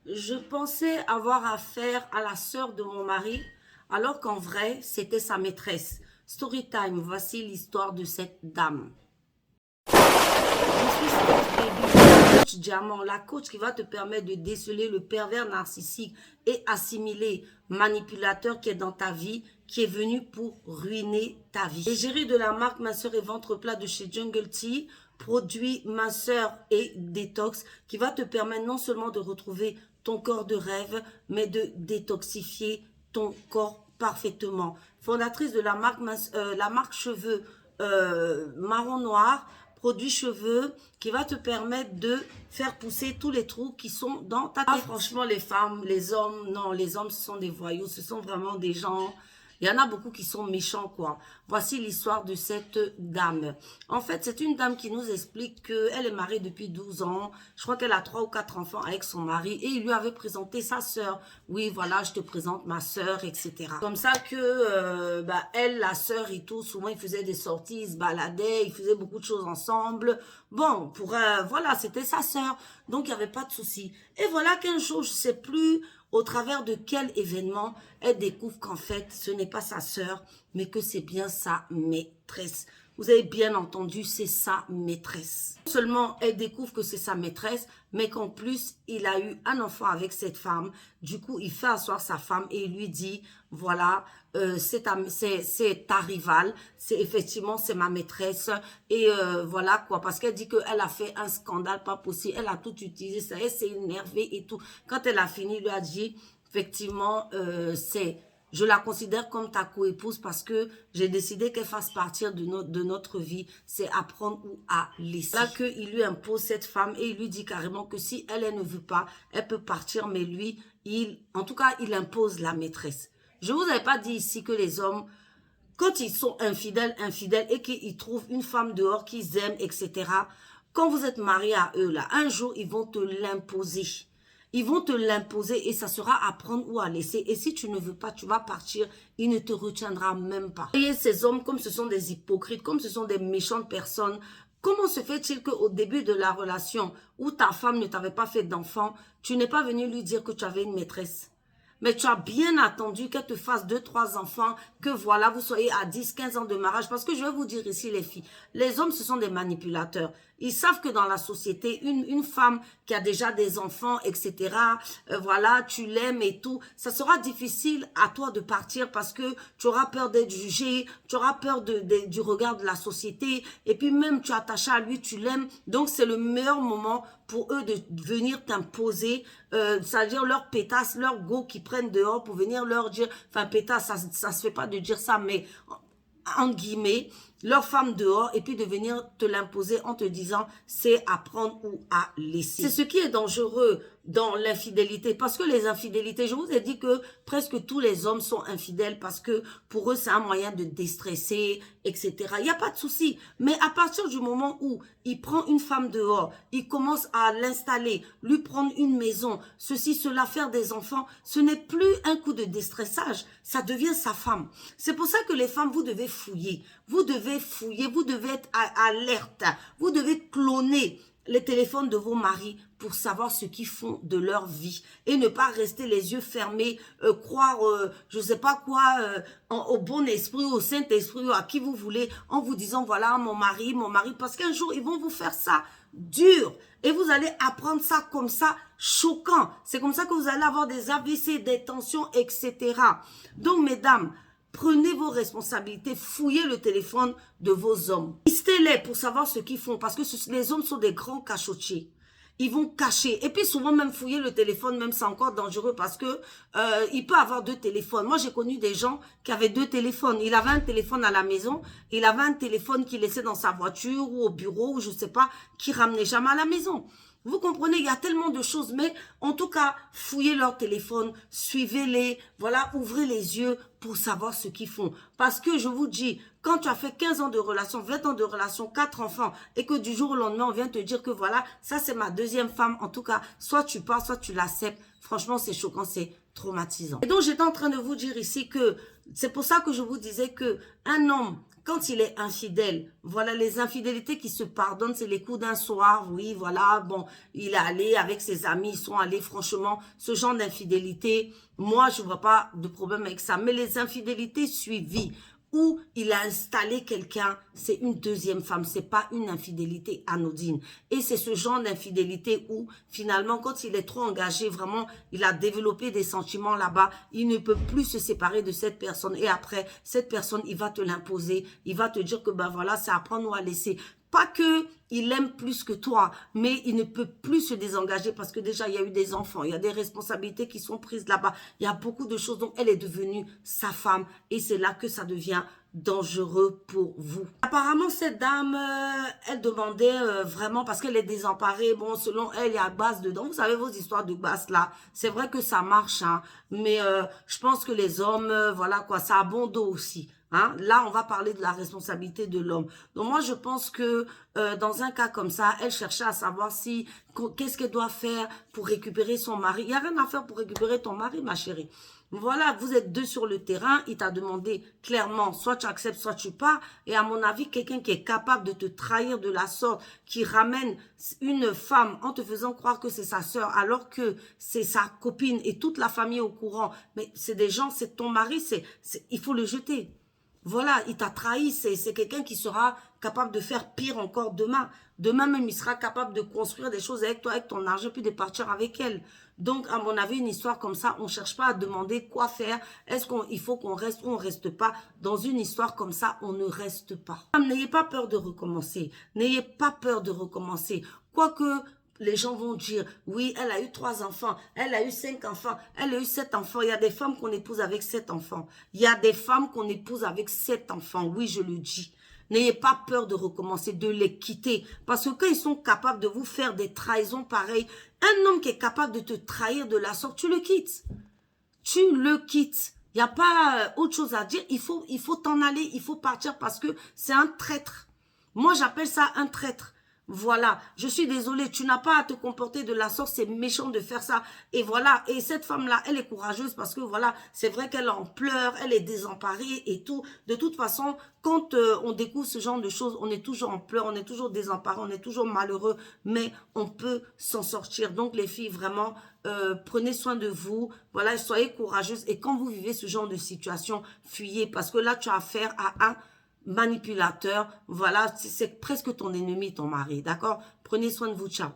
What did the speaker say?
Je pensais avoir affaire à la sœur de mon mari, alors qu'en vrai, c'était sa maîtresse. Storytime, voici l'histoire de cette dame. Je suis Steph Baby, la coach diamant, la coach qui va te permettre de déceler le pervers narcissique et assimilé manipulateur qui est dans ta vie, qui est venu pour ruiner ta vie. Égérie de la marque Minceur et Ventre Plat de chez Jungle Tea, produit minceur et détox qui va te permettre non seulement de retrouver ton corps de rêve, mais de détoxifier ton corps parfaitement. Fondatrice de la marque cheveux marron noir, produit cheveux qui va te permettre de faire pousser tous les trous qui sont dans ta tête. Ah, franchement, les femmes, les hommes, non, les hommes, ce sont des voyous, ce sont vraiment des gens... Il y en a beaucoup qui sont méchants, quoi. Voici l'histoire de cette dame. En fait, c'est une dame qui nous explique qu'elle est mariée depuis 12 ans. Je crois qu'elle a 3 ou 4 enfants avec son mari. Et il lui avait présenté sa sœur. Oui, voilà, je te présente ma sœur, etc. Comme ça que, elle, la sœur et tout, souvent, ils faisaient des sorties, ils se baladaient, ils faisaient beaucoup de choses ensemble. Bon, voilà, c'était sa sœur. Donc, il n'y avait pas de souci. Et voilà qu'un jour, je ne sais plus au travers de quel événement elle découvre qu'en fait, ce n'est pas sa sœur, mais que c'est bien sa maîtresse. Vous avez bien entendu, c'est sa maîtresse. Non seulement elle découvre que c'est sa maîtresse, mais qu'en plus, il a eu un enfant avec cette femme. Du coup, il fait asseoir sa femme et il lui dit, voilà, c'est ta rivale, effectivement, c'est ma maîtresse. Et voilà quoi, parce qu'elle dit qu'elle a fait un scandale pas possible. Elle a tout utilisé, ça, elle s'est énervée et tout. Quand elle a fini, il lui a dit, effectivement, je la considère comme ta coépouse parce que j'ai décidé qu'elle fasse partie de notre vie. C'est à prendre ou à laisser. Là qu'il lui impose cette femme et il lui dit carrément que si elle ne veut pas, elle peut partir. Mais lui, en tout cas, il impose la maîtresse. Je ne vous avais pas dit ici que les hommes, quand ils sont infidèles et qu'ils trouvent une femme dehors qu'ils aiment, etc., quand vous êtes marié à eux, là, un jour, ils vont te l'imposer. Ils vont te l'imposer et ça sera à prendre ou à laisser. Et si tu ne veux pas, tu vas partir. Il ne te retiendra même pas. Voyez ces hommes comme ce sont des hypocrites, comme ce sont des méchantes personnes. Comment se fait-il qu'au début de la relation où ta femme ne t'avait pas fait d'enfant, tu n'es pas venu lui dire que tu avais une maîtresse? Mais tu as bien attendu qu'elle te fasse 2, 3 enfants, que voilà, vous soyez à 10, 15 ans de mariage. Parce que je vais vous dire ici, les filles, les hommes, ce sont des manipulateurs. Ils savent que dans la société, une femme qui a déjà des enfants, etc., voilà, tu l'aimes et tout, ça sera difficile à toi de partir parce que tu auras peur d'être jugé, tu auras peur du regard de la société, et puis même tu es attaché à lui, tu l'aimes. Donc, c'est le meilleur moment pour eux de venir t'imposer, c'est-à-dire leur pétasse, leur go qu'ils prennent dehors pour venir leur dire, enfin pétasse, ça se fait pas de dire ça, mais entre guillemets, leur femme dehors et puis de venir te l'imposer en te disant c'est à prendre ou à laisser. C'est ce qui est dangereux dans l'infidélité parce que les infidélités, je vous ai dit que presque tous les hommes sont infidèles parce que pour eux c'est un moyen de déstresser, etc. Il n'y a pas de souci, mais à partir du moment où il prend une femme dehors, il commence à l'installer, lui prendre une maison, ceci, cela, faire des enfants, ce n'est plus un coup de déstressage, ça devient sa femme. C'est pour ça que les femmes, vous devez fouiller, vous devez être alerte, vous devez cloner les téléphones de vos maris pour savoir ce qu'ils font de leur vie et ne pas rester les yeux fermés, croire, je sais pas quoi, au bon esprit, au Saint-Esprit, à qui vous voulez, en vous disant, voilà, mon mari, parce qu'un jour, ils vont vous faire ça dur et vous allez apprendre ça comme ça, choquant. C'est comme ça que vous allez avoir des AVC, des tensions, etc. Donc, mesdames, prenez vos responsabilités, fouillez le téléphone de vos hommes. Listez-les pour savoir ce qu'ils font parce que les hommes sont des grands cachotiers. Ils vont cacher. Et puis souvent même fouiller le téléphone, même c'est encore dangereux parce que il peut avoir 2 téléphones. Moi j'ai connu des gens qui avaient 2 téléphones. Il avait un téléphone à la maison, il avait un téléphone qu'il laissait dans sa voiture ou au bureau ou je sais pas, qui ramenait jamais à la maison. Vous comprenez, il y a tellement de choses, mais en tout cas, fouillez leur téléphone, suivez-les, voilà, ouvrez les yeux pour savoir ce qu'ils font. Parce que je vous dis, quand tu as fait 15 ans de relation, 20 ans de relation, 4 enfants, et que du jour au lendemain, on vient te dire que voilà, ça c'est ma deuxième femme, en tout cas, soit tu pars, soit tu l'acceptes. Franchement, c'est choquant, c'est traumatisant. Et donc, j'étais en train de vous dire ici que c'est pour ça que je vous disais que un homme quand il est infidèle, voilà, les infidélités qui se pardonnent, c'est les coups d'un soir, oui, voilà, bon, il est allé avec ses amis, ils sont allés, franchement, ce genre d'infidélité, moi, je vois pas de problème avec ça, mais les infidélités suivies, où il a installé quelqu'un, c'est une deuxième femme, c'est pas une infidélité anodine. Et c'est ce genre d'infidélité où, finalement, quand il est trop engagé, vraiment, il a développé des sentiments là-bas, il ne peut plus se séparer de cette personne. Et après, cette personne, il va te l'imposer, il va te dire que, ben voilà, c'est à prendre ou à laisser. Pas que il aime plus que toi, mais il ne peut plus se désengager parce que déjà, il y a eu des enfants, il y a des responsabilités qui sont prises là-bas. Il y a beaucoup de choses, donc elle est devenue sa femme et c'est là que ça devient dangereux pour vous. Apparemment, cette dame, elle demandait vraiment, parce qu'elle est désemparée, bon, selon elle, il y a base dedans. Vous savez, vos histoires de base là, c'est vrai que ça marche, hein, mais je pense que les hommes, voilà quoi, ça a bon dos aussi. Hein? Là, on va parler de la responsabilité de l'homme. Donc moi, je pense que dans un cas comme ça, elle cherchait à savoir si qu'est-ce qu'elle doit faire pour récupérer son mari. Il n'y a rien à faire pour récupérer ton mari, ma chérie. Voilà, vous êtes deux sur le terrain. Il t'a demandé clairement, soit tu acceptes, soit tu pars. Et à mon avis, quelqu'un qui est capable de te trahir de la sorte, qui ramène une femme en te faisant croire que c'est sa sœur, alors que c'est sa copine et toute la famille au courant. Mais c'est des gens, c'est ton mari, il faut le jeter. Voilà, il t'a trahi, c'est quelqu'un qui sera capable de faire pire encore demain. Demain même, il sera capable de construire des choses avec toi, avec ton argent, puis de partir avec elle. Donc, à mon avis, une histoire comme ça, on ne cherche pas à demander quoi faire. Est-ce qu'il faut qu'on reste ou on ne reste pas? Dans une histoire comme ça, on ne reste pas. N'ayez pas peur de recommencer. N'ayez pas peur de recommencer. Quoique, les gens vont dire, oui, elle a eu 3 enfants, elle a eu 5 enfants, elle a eu 7 enfants. Il y a des femmes qu'on épouse avec 7 enfants. Il y a des femmes qu'on épouse avec 7 enfants. Oui, je le dis. N'ayez pas peur de recommencer, de les quitter. Parce que quand ils sont capables de vous faire des trahisons pareilles, un homme qui est capable de te trahir de la sorte, tu le quittes. Tu le quittes. Il n'y a pas autre chose à dire. Il faut t'en aller, il faut partir parce que c'est un traître. Moi, j'appelle ça un traître. Voilà, je suis désolée, tu n'as pas à te comporter de la sorte, c'est méchant de faire ça. Et voilà, et cette femme-là, elle est courageuse parce que voilà, c'est vrai qu'elle en pleure, elle est désemparée et tout. De toute façon, quand on découvre ce genre de choses, on est toujours en pleurs, on est toujours désemparé, on est toujours malheureux, mais on peut s'en sortir. Donc les filles, vraiment, prenez soin de vous, voilà, soyez courageuses. Et quand vous vivez ce genre de situation, fuyez parce que là, tu as affaire à un manipulateur, voilà, c'est presque ton ennemi, ton mari, d'accord? Prenez soin de vous, ciao.